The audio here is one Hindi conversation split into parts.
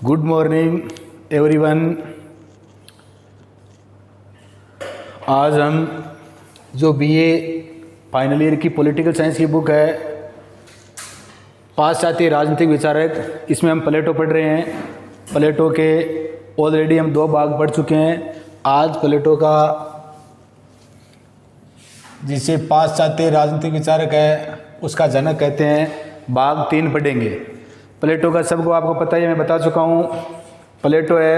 Good morning everyone. आज हम जो बीए फाइनल ईयर की पॉलिटिकल साइंस की बुक है पाश्चात्य राजनीतिक विचारक, इसमें हम प्लेटो पढ़ रहे हैं। प्लेटो के ऑलरेडी हम 2 भाग पढ़ चुके हैं। आज प्लेटो का जिसे पाश्चात्य राजनीतिक विचारक है उसका जनक कहते हैं, भाग 3 पढ़ेंगे। प्लेटो का सबको आपको पता है, मैं बता चुका हूँ। प्लेटो है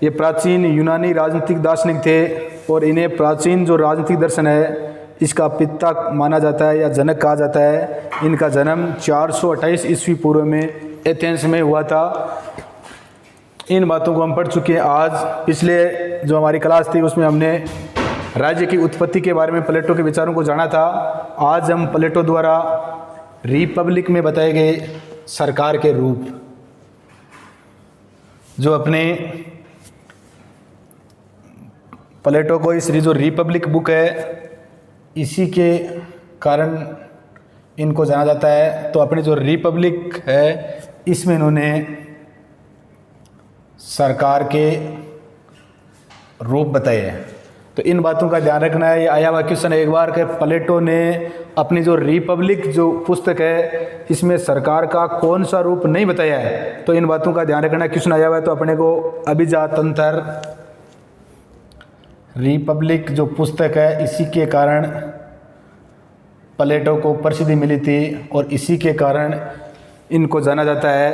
ये प्राचीन यूनानी राजनीतिक दार्शनिक थे और इन्हें प्राचीन जो राजनीतिक दर्शन है इसका पिता माना जाता है या जनक कहा जाता है। इनका जन्म 428 ईस्वी पूर्व में एथेंस में हुआ था। इन बातों को हम पढ़ चुके हैं। आज पिछले जो हमारी क्लास थी उसमें हमने राज्य की उत्पत्ति के बारे में प्लेटो के विचारों को जाना था। आज हम प्लेटो द्वारा रिपब्लिक में बताए गए सरकार के रूप, जो अपने प्लेटो को इस जो रिपब्लिक बुक है इसी के कारण इनको जाना जाता है। तो अपनी जो रिपब्लिक है इसमें इन्होंने सरकार के रूप बताए हैं। तो इन बातों का ध्यान रखना है। ये आया हुआ क्वेश्चन एक बार के प्लेटो ने अपनी जो रिपब्लिक जो पुस्तक है इसमें सरकार का कौन सा रूप नहीं बताया है, तो इन बातों का ध्यान रखना। क्वेश्चन आया हुआ है तो अपने को अभिजातंत्र रिपब्लिक जो पुस्तक है इसी के कारण प्लेटो को प्रसिद्धि मिली थी और इसी के कारण इनको जाना जाता है।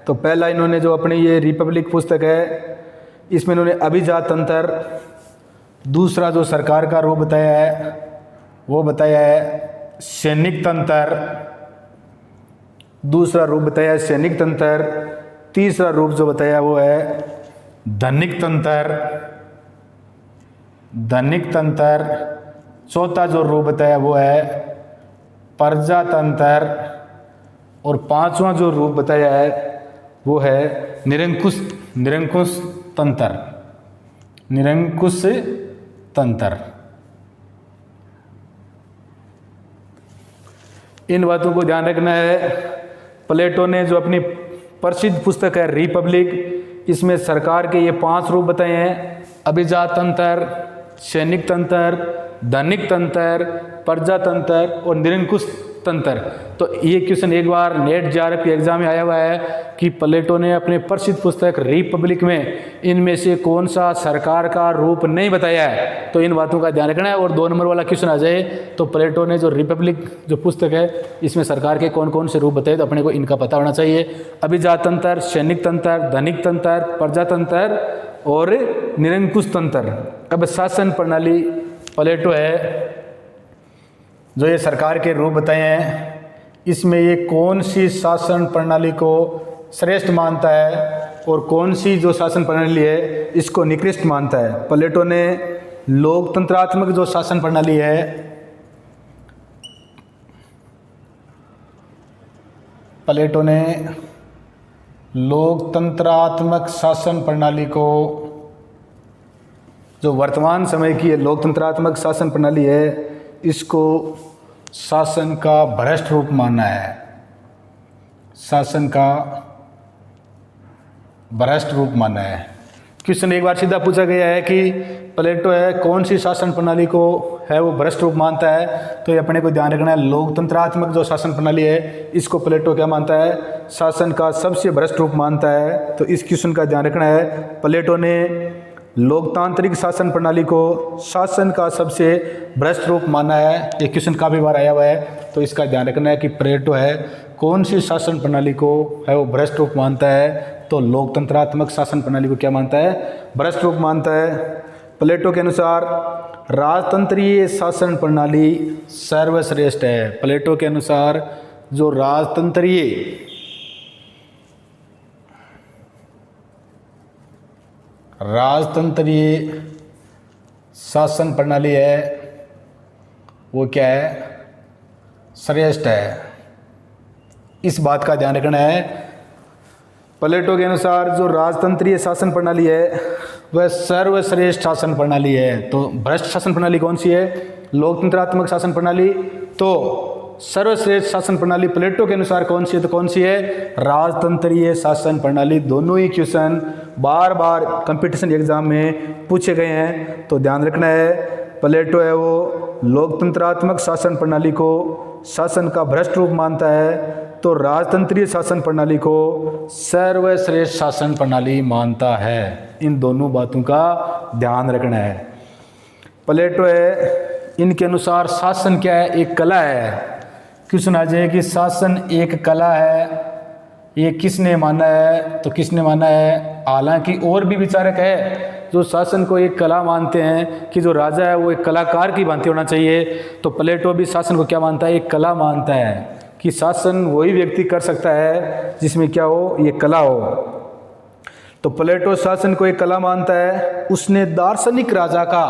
तो पहला इन्होंने जो अपनी ये रिपब्लिक पुस्तक है इसमें इन्होंने अभिजातंत्र, दूसरा जो सरकार का रूप बताया है वो बताया है सैनिक तंत्र, दूसरा रूप बताया है सैनिक तंत्र, तीसरा रूप जो बताया वो है धनिक तंत्र, चौथा जो रूप बताया वो है प्रजातंत्र और पांचवा जो रूप बताया है वो है निरंकुश तंत्र। इन बातों को ध्यान रखना है। प्लेटो ने जो अपनी प्रसिद्ध पुस्तक है रिपब्लिक, इसमें सरकार के ये 5 रूप बताए हैं: अभिजातंत्र, सैनिक तंत्र, धनिक तंत्र, प्रजातंत्र और निरंकुश तंत्र। तो ये क्वेश्चन एक बार नेट जेआरएफ के एग्जाम में आया हुआ है कि प्लेटो ने अपने प्रसिद्ध पुस्तक रिपब्लिक में इनमें से कौन सा सरकार का रूप नहीं बताया है। तो इन बातों का ध्यान रखना है। और 2 नंबर वाला क्वेश्चन आ जाए तो प्लेटो ने जो रिपब्लिक जो पुस्तक है इसमें सरकार के कौन कौन से रूप बताए, तो अपने को इनका पता होना चाहिए: अभिजातंत्र, सैनिक तंत्र, धनिक तंत्र, प्रजातंत्र और निरंकुश तंत्र। अब शासन प्रणाली प्लेटो है जो ये सरकार के रूप बताए हैं, इसमें ये कौन सी शासन प्रणाली को श्रेष्ठ मानता है और कौन सी जो शासन प्रणाली है इसको निकृष्ट मानता है। प्लेटो ने लोकतंत्रात्मक जो शासन प्रणाली है प्लेटो ने लोकतंत्रात्मक शासन प्रणाली को, जो वर्तमान समय की लोकतंत्रात्मक शासन प्रणाली है, इसको शासन का भ्रष्ट रूप मानना है। शासन का भ्रष्ट रूप मानना है। क्वेश्चन एक बार सीधा पूछा गया है कि प्लेटो है कौन सी शासन प्रणाली को है वो भ्रष्ट रूप मानता है, तो ये अपने को ध्यान रखना है। लोकतंत्रात्मक जो शासन प्रणाली है इसको प्लेटो क्या मानता है? शासन का सबसे भ्रष्ट रूप मानता है। तो इस क्वेश्चन का ध्यान रखना है। प्लेटो ने लोकतांत्रिक शासन प्रणाली को शासन का सबसे भ्रष्ट रूप माना है। ये क्वेश्चन काफ़ी बार आया हुआ है, तो इसका ध्यान रखना है कि प्लेटो है कौन सी शासन प्रणाली को है वो भ्रष्ट रूप मानता है। तो लोकतंत्रात्मक शासन प्रणाली को क्या मानता है? भ्रष्ट रूप मानता है। प्लेटो के अनुसार राजतंत्रीय शासन प्रणाली सर्वश्रेष्ठ है। प्लेटो के अनुसार जो राजतंत्रीय शासन प्रणाली है वो क्या है? श्रेष्ठ है। इस बात का ध्यान रखना है। प्लेटो के अनुसार जो राजतंत्रीय शासन प्रणाली है वह सर्वश्रेष्ठ शासन प्रणाली है। तो भ्रष्ट शासन प्रणाली कौन सी है? लोकतंत्रात्मक शासन प्रणाली। तो सर्वश्रेष्ठ शासन प्रणाली प्लेटो के अनुसार कौन सी है, तो कौन सी है, राजतंत्रीय शासन प्रणाली। दोनों ही क्वेश्चन बार बार कंपटीशन एग्जाम में पूछे गए हैं, तो ध्यान रखना है। प्लेटो है वो लोकतंत्रात्मक शासन प्रणाली को शासन का भ्रष्ट रूप मानता है, तो राजतंत्रीय शासन प्रणाली को सर्वश्रेष्ठ शासन प्रणाली मानता है। इन दोनों बातों का ध्यान रखना है। प्लेटो है, इनके अनुसार शासन क्या है, एक कला है। क्वेश्चन आ जाए कि शासन एक कला है, ये किसने माना है, तो किसने माना है, हालांकि और भी विचारक है जो शासन को एक कला मानते हैं कि जो राजा है वो एक कलाकार की भांति होना चाहिए, तो प्लेटो भी शासन को क्या मानता है, एक कला मानता है कि शासन वही व्यक्ति कर सकता है जिसमें क्या हो, ये कला हो। तो प्लेटो शासन को एक कला मानता है। उसने दार्शनिक राजा का,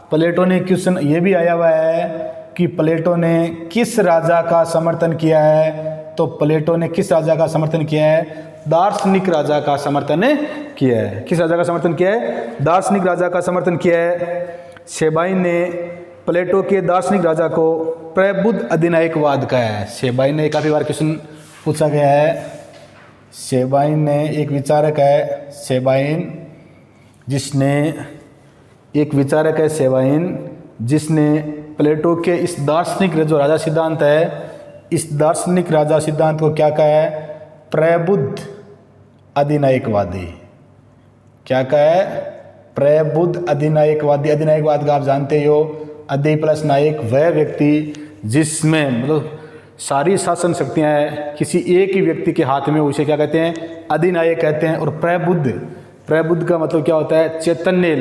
प्लेटो ने क्वेश्चन ये भी आया हुआ है कि प्लेटो ने किस राजा का समर्थन किया है, तो प्लेटो ने किस राजा का समर्थन किया है, दार्शनिक राजा का समर्थन किया है। किस राजा का समर्थन किया है, दार्शनिक राजा का समर्थन किया है। शेबाइन ने प्लेटो के दार्शनिक राजा को प्रबुद्ध अधिनायकवाद कहा है। शेबाइन ने काफ़ी बार क्वेश्चन पूछा गया है। शेबाइन ने एक विचारक है, शेबाइन जिसने एक विचारक है, शेबाइन जिसने प्लेटो के इस दार्शनिक जो राजा सिद्धांत है, इस दार्शनिक राजा सिद्धांत को क्या कहा है, प्रबुद्ध अधिनायकवादी। क्या कहा है, प्रबुद्ध अधिनायकवादी। अधिनायकवाद का आप जानते हो, अधि प्लस नायक, वह व्यक्ति जिसमें मतलब सारी शासन शक्तियां हैं किसी एक ही व्यक्ति के हाथ में, उसे क्या कहते हैं, अधिनायक कहते हैं। और प्रबुद्ध, प्रबुद्ध का मतलब क्या होता है, चैतन्य।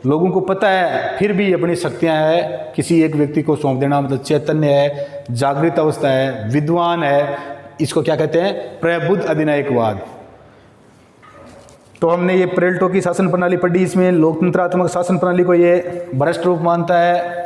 लोगों को पता है फिर भी अपनी शक्तियां है किसी एक व्यक्ति को सौंप देना, मतलब चैतन्य है, जागृत अवस्था है, विद्वान है, इसको क्या कहते हैं, प्रबुद्ध अधिनायकवाद। तो हमने ये प्लेटो की शासन प्रणाली पढ़ी, इसमें लोकतंत्रात्मक शासन प्रणाली को ये भ्रष्ट रूप मानता है।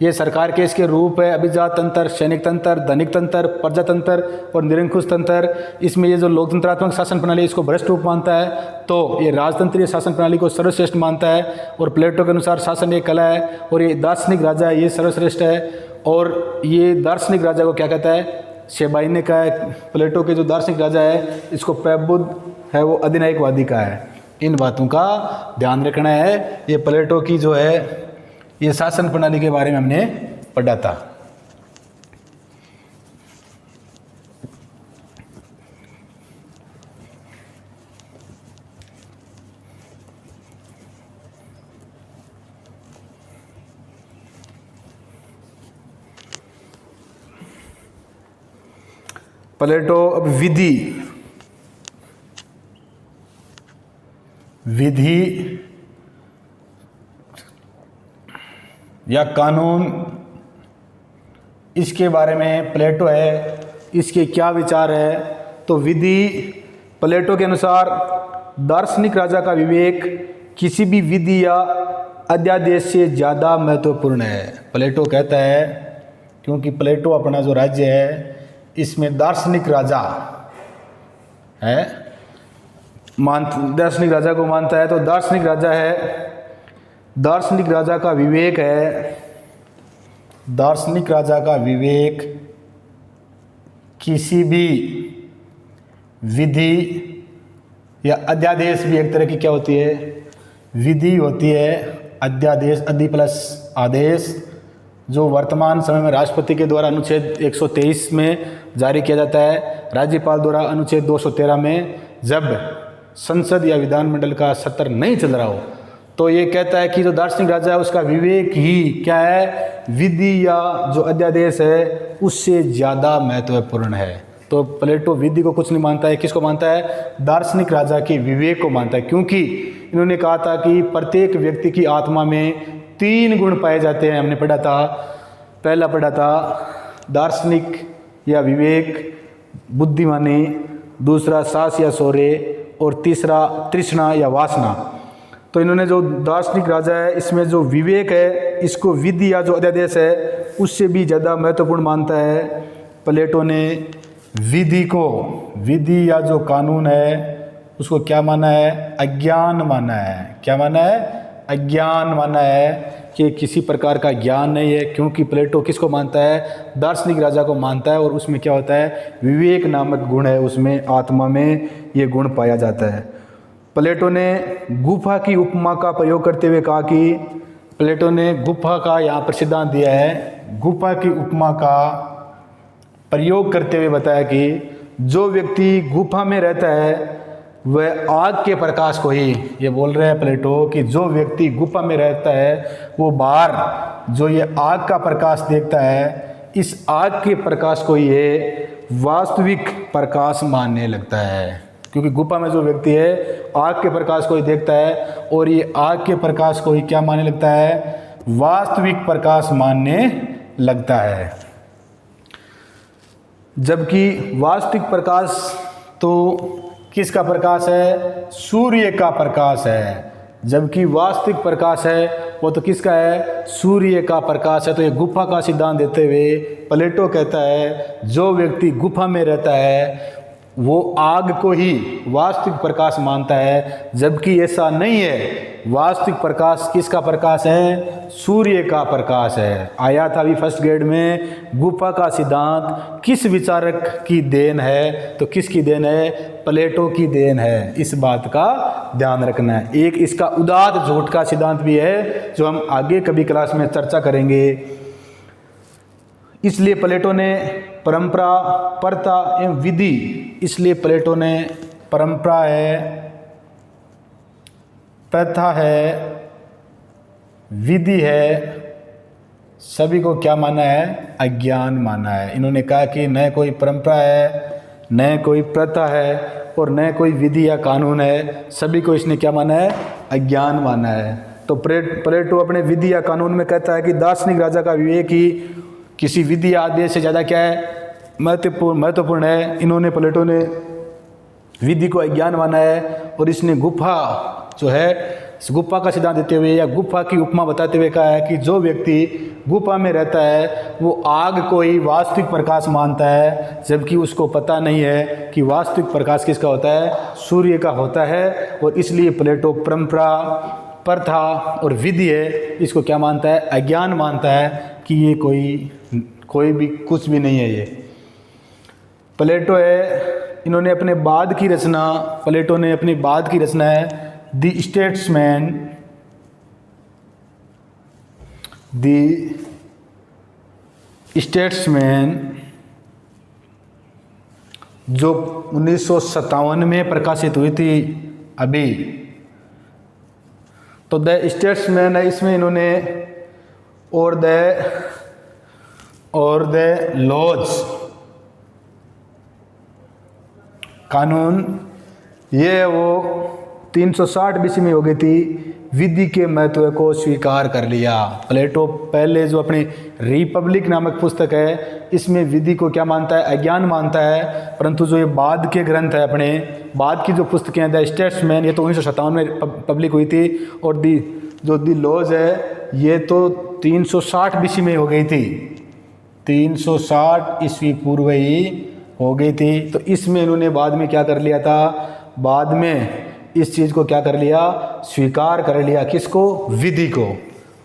ये सरकार के इसके रूप है, अभिजात तंत्र, सैनिक तंत्र, धनिक तंत्र, प्रजातंत्र और निरंकुश तंत्र। इसमें ये जो लोकतंत्रात्मक शासन प्रणाली इसको भ्रष्ट रूप मानता है, तो ये राजतंत्रीय शासन प्रणाली को सर्वश्रेष्ठ मानता है। और प्लेटो के अनुसार शासन एक कला है और ये दार्शनिक राजा है, ये सर्वश्रेष्ठ है। और ये दार्शनिक राजा को क्या कहता है, शेबाइन ने कहा है प्लेटो के जो दार्शनिक राजा है इसको प्रबुद्ध है वो अधिनायकवादी का है। इन बातों का ध्यान रखना है। ये प्लेटो की जो है ये शासन प्रणाली के बारे में हमने पढ़ा था। प्लेटो अब विधि या कानून, इसके बारे में प्लेटो है, इसके क्या विचार है। तो विधि, प्लेटो के अनुसार दार्शनिक राजा का विवेक किसी भी विधि या अध्यादेश से ज़्यादा महत्वपूर्ण है। प्लेटो कहता है, क्योंकि प्लेटो अपना जो राज्य है इसमें दार्शनिक राजा है, दार्शनिक राजा को मानता है। तो दार्शनिक राजा है, दार्शनिक राजा का विवेक है, दार्शनिक राजा का विवेक किसी भी विधि या अध्यादेश, भी एक तरह की क्या होती है, विधि होती है, अध्यादेश, अधि प्लस आदेश, जो वर्तमान समय में राष्ट्रपति के द्वारा अनुच्छेद 123 में जारी किया जाता है, राज्यपाल द्वारा अनुच्छेद 213 में, जब संसद या विधानमंडल का सत्र नहीं चल रहा हो। तो ये कहता है कि जो दार्शनिक राजा है उसका विवेक ही क्या है, विधि या जो अध्यादेश है उससे ज़्यादा महत्वपूर्ण है। तो प्लेटो विधि को कुछ नहीं मानता है, किसको मानता है, दार्शनिक राजा के विवेक को मानता है। क्योंकि इन्होंने कहा था कि प्रत्येक व्यक्ति की आत्मा में 3 गुण पाए जाते हैं। हमने पढ़ा था, पहला पढ़ा था दार्शनिक या विवेक, बुद्धिमानी, दूसरा साहस या शौर्य, और तीसरा तृष्णा या वासना। तो इन्होंने जो दार्शनिक राजा है इसमें जो विवेक है इसको विधि या जो अध्यादेश है उससे भी ज़्यादा महत्वपूर्ण मानता है। प्लेटो ने विधि को, विधि या जो कानून है उसको क्या माना है, अज्ञान माना है। क्या माना है, अज्ञान माना है। कि किसी प्रकार का ज्ञान नहीं है, क्योंकि प्लेटो किसको मानता है, दार्शनिक राजा को मानता है, और उसमें क्या होता है, विवेक नामक गुण है, उसमें आत्मा में ये गुण पाया जाता है। प्लेटो ने गुफा की उपमा का प्रयोग करते हुए कहा कि प्लेटो ने गुफा का यहाँ पर सिद्धांत दिया है, गुफा की उपमा का प्रयोग करते हुए बताया कि जो व्यक्ति गुफा में रहता है वह आग के प्रकाश को ही, ये बोल रहे हैं प्लेटो कि जो व्यक्ति गुफा में रहता है वो बाहर जो ये आग का प्रकाश देखता है, इस आग के प्रकाश को ये वास्तविक प्रकाश मानने लगता है, क्योंकि गुफा में जो व्यक्ति है आग के प्रकाश को ही देखता है और ये आग के प्रकाश को ही क्या मानने लगता है, वास्तविक प्रकाश मानने लगता है। जबकि वास्तविक प्रकाश तो किसका प्रकाश है, सूर्य का प्रकाश है। जबकि वास्तविक प्रकाश है वो तो किसका है, सूर्य का प्रकाश है। तो ये गुफा का सिद्धांत देते हुए प्लेटो कहता है जो व्यक्ति गुफा में रहता है वो आग को ही वास्तविक प्रकाश मानता है, जबकि ऐसा नहीं है। वास्तविक प्रकाश किसका प्रकाश है, सूर्य का प्रकाश है। आया था अभी फर्स्ट ग्रेड में, गुफा का सिद्धांत किस विचारक की देन है, तो किसकी देन है, प्लेटो की देन है। इस बात का ध्यान रखना है। एक इसका उदात्त झूठ का सिद्धांत भी है जो हम आगे कभी क्लास में चर्चा करेंगे। इसलिए प्लेटो ने परंपरा, प्रथा एवं विधि, इसलिए प्लेटो ने परंपरा है, प्रथा है, विधि है, सभी को क्या माना है, अज्ञान माना है। इन्होंने कहा कि न कोई परंपरा है, न कोई प्रथा है और न कोई विधि या कानून है, सभी को इसने क्या माना है, अज्ञान माना है। तो प्लेटो अपने विधि या कानून में कहता है कि दार्शनिक राजा का विवेक ही किसी विधि या आदेश से ज़्यादा क्या है, महत्वपूर्ण है। इन्होंने, प्लेटो ने विधि को अज्ञान माना है और इसने गुफा जो है, इस गुफा का सिद्धांत देते हुए या गुफा की उपमा बताते हुए कहा है कि जो व्यक्ति गुफा में रहता है वो आग को ही वास्तविक प्रकाश मानता है, जबकि उसको पता नहीं है कि वास्तविक प्रकाश किसका होता है, सूर्य का होता है। और इसलिए प्लेटो परंपरा, प्रथा और विधि है, इसको क्या मानता है, अज्ञान मानता है कि ये कोई भी कुछ भी नहीं है। ये प्लेटो है, इन्होंने अपने बाद की रचना, प्लेटो ने अपनी बाद की रचना है द स्टेट्समैन, जो 1957 में प्रकाशित हुई थी अभी। तो द स्टेट्समैन है, इसमें इन्होंने और द लॉज, कानून, ये वो 360 बीसी में हो गई थी, विधि के महत्व को स्वीकार कर लिया। प्लेटो पहले जो अपनी रिपब्लिक नामक पुस्तक है इसमें विधि को क्या मानता है, अज्ञान मानता है। परंतु जो ये बाद के ग्रंथ है, अपने बाद की जो पुस्तकें हैं, द स्टेट्समैन, ये तो 1957 में पब्लिक हुई थी, और दी लॉज है ये तो 360 बीसी में हो गई थी, 360 ईस्वी पूर्व ही हो गई थी। तो इसमें इन्होंने बाद में क्या कर लिया था, बाद में इस चीज़ को क्या कर लिया, स्वीकार कर लिया। किसको, विधि को।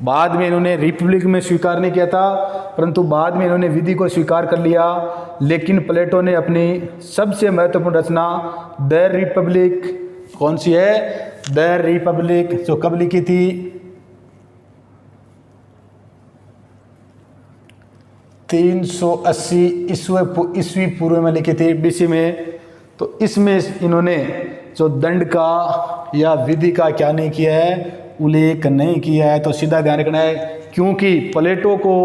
बाद में इन्होंने रिपब्लिक में स्वीकार नहीं किया था, परंतु बाद में इन्होंने विधि को स्वीकार कर लिया। लेकिन प्लेटो ने अपनी सबसे महत्वपूर्ण रचना द रिपब्लिक, कौन सी है, द रिपब्लिक, जो कब लिखी थी, 380 ईस्वी पूर्व में लिखी थी, बीसी में। तो इसमें इन्होंने जो दंड का या विधि का क्या नहीं किया है, उल्लेख नहीं किया है। तो सीधा ध्यान रखना है, क्योंकि प्लेटो को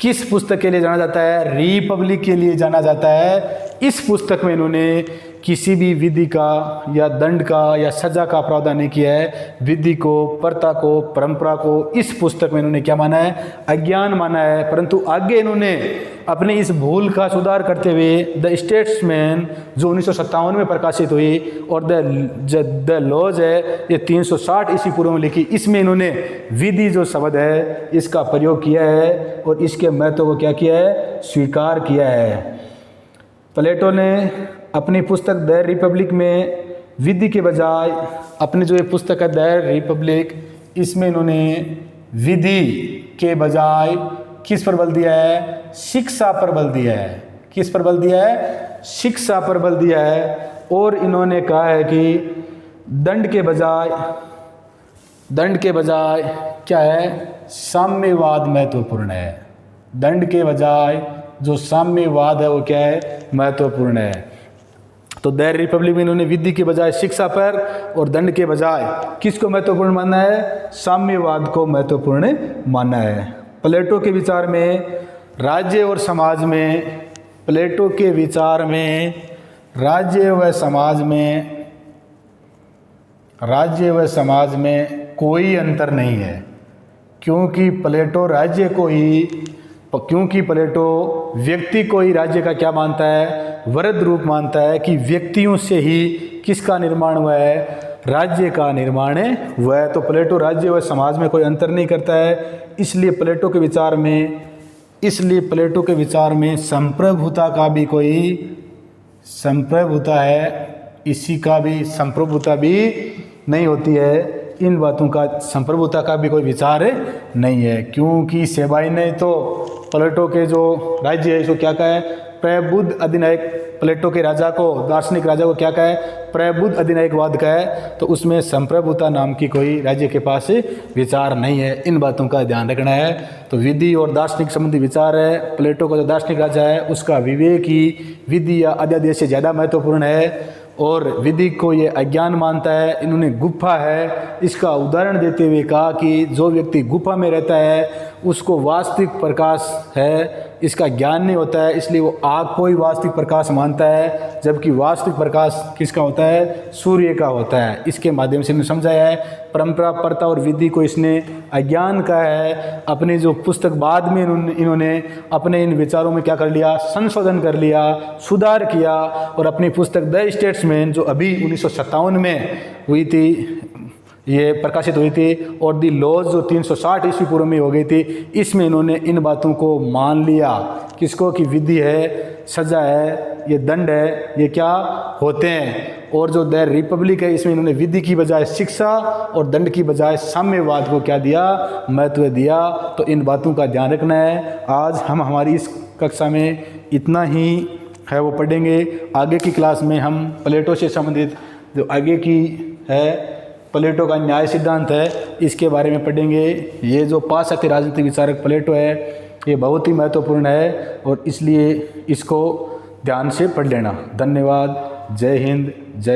किस पुस्तक के लिए जाना जाता है, रिपब्लिक के लिए जाना जाता है। इस पुस्तक में इन्होंने किसी भी विधि का या दंड का या सजा का प्रावधान नहीं किया है। विधि को, प्रथा को, परंपरा को इस पुस्तक में इन्होंने क्या माना है, अज्ञान माना है। परंतु आगे इन्होंने अपनी इस भूल का सुधार करते हुए द स्टेट्समैन जो 1957 में प्रकाशित हुई और द लॉज है ये 360 ईस्वी पूर्व में लिखी, इसमें इन्होंने विधि जो शब्द है इसका प्रयोग किया है और इसके महत्व को क्या किया है, स्वीकार किया है। प्लेटो ने अपनी पुस्तक द रिपब्लिक में विधि के बजाय अपनी जो ये पुस्तक है द रिपब्लिक, इसमें इन्होंने विधि के बजाय किस पर बल दिया है? शिक्षा पर बल दिया है। किस पर बल दिया है? शिक्षा पर बल दिया है। और इन्होंने कहा है कि दंड के बजाय क्या है? साम्यवाद महत्वपूर्ण है। दंड के बजाय जो साम्यवाद है वो क्या है? महत्वपूर्ण है। तो द रिपब्लिक में इन्होंने विधि के बजाय शिक्षा पर और दंड के बजाय किसको महत्वपूर्ण माना है? साम्यवाद को महत्वपूर्ण माना है। प्लेटो के विचार में राज्य और समाज में, प्लेटो के विचार में राज्य व समाज में कोई अंतर नहीं है, क्योंकि प्लेटो व्यक्ति को ही राज्य का क्या मानता है? वरद रूप मानता है कि व्यक्तियों से ही किसका निर्माण हुआ है? राज्य का निर्माण हुआ है। तो प्लेटो राज्य व समाज में कोई अंतर नहीं करता है। इसलिए प्लेटो के विचार में संप्रभुता का भी कोई संप्रभुता है, इसी का भी संप्रभुता भी नहीं होती है। इन बातों का संप्रभुता का भी कोई विचार नहीं है, क्योंकि सेबाई ने तो प्लेटो के जो राज्य है इसको क्या कहा है? प्रबुद्ध अधिनायक। प्लेटो के दार्शनिक राजा को क्या कहा है? प्रबुद्ध अधिनायकवाद का है। तो उसमें संप्रभुता नाम की कोई राज्य के पास विचार नहीं है। इन बातों का ध्यान रखना है। तो विधि और दार्शनिक संबंधी विचार है। प्लेटो का जो दार्शनिक राजा है उसका विवेक ही विधि या अध्यादेश से ज़्यादा महत्वपूर्ण है, और विधि को ये अज्ञान मानता है। इन्होंने गुफा है इसका उदाहरण देते हुए कहा कि जो व्यक्ति गुफा में रहता है उसको वास्तविक प्रकाश है इसका ज्ञान नहीं होता है, इसलिए वो आग को ही वास्तविक प्रकाश मानता है, जबकि वास्तविक प्रकाश किसका होता है? सूर्य का होता है। इसके माध्यम से इन्होंने समझाया है। परंपरा, प्रथा और विधि को इसने अज्ञान का है। अपनी जो पुस्तक बाद में इन्होंने अपने इन विचारों में क्या कर लिया? संशोधन कर लिया, सुधार किया, और अपनी पुस्तक द स्टेट्समैन जो अभी 1957 में हुई थी, ये प्रकाशित हुई थी, और दी लॉज जो 360 ईस्वी पूर्व में हो गई थी, इसमें इन्होंने इन बातों को मान लिया। किसको? कि विधि है, सजा है, ये दंड है, ये क्या होते हैं। और जो द रिपब्लिक है इसमें इन्होंने विधि की बजाय शिक्षा और दंड की बजाय साम्यवाद को क्या दिया? महत्व दिया। तो इन बातों का ध्यान रखना है। आज हम हमारी इस कक्षा में इतना ही है वो पढ़ेंगे। आगे की क्लास में हम प्लेटो से संबंधित जो आगे की है प्लेटो का न्याय सिद्धांत है इसके बारे में पढ़ेंगे। ये जो पाश्चात्य राजनीतिक विचारक प्लेटो है ये बहुत ही महत्वपूर्ण है, और इसलिए इसको ध्यान से पढ़ लेना। धन्यवाद। जय हिंद, जय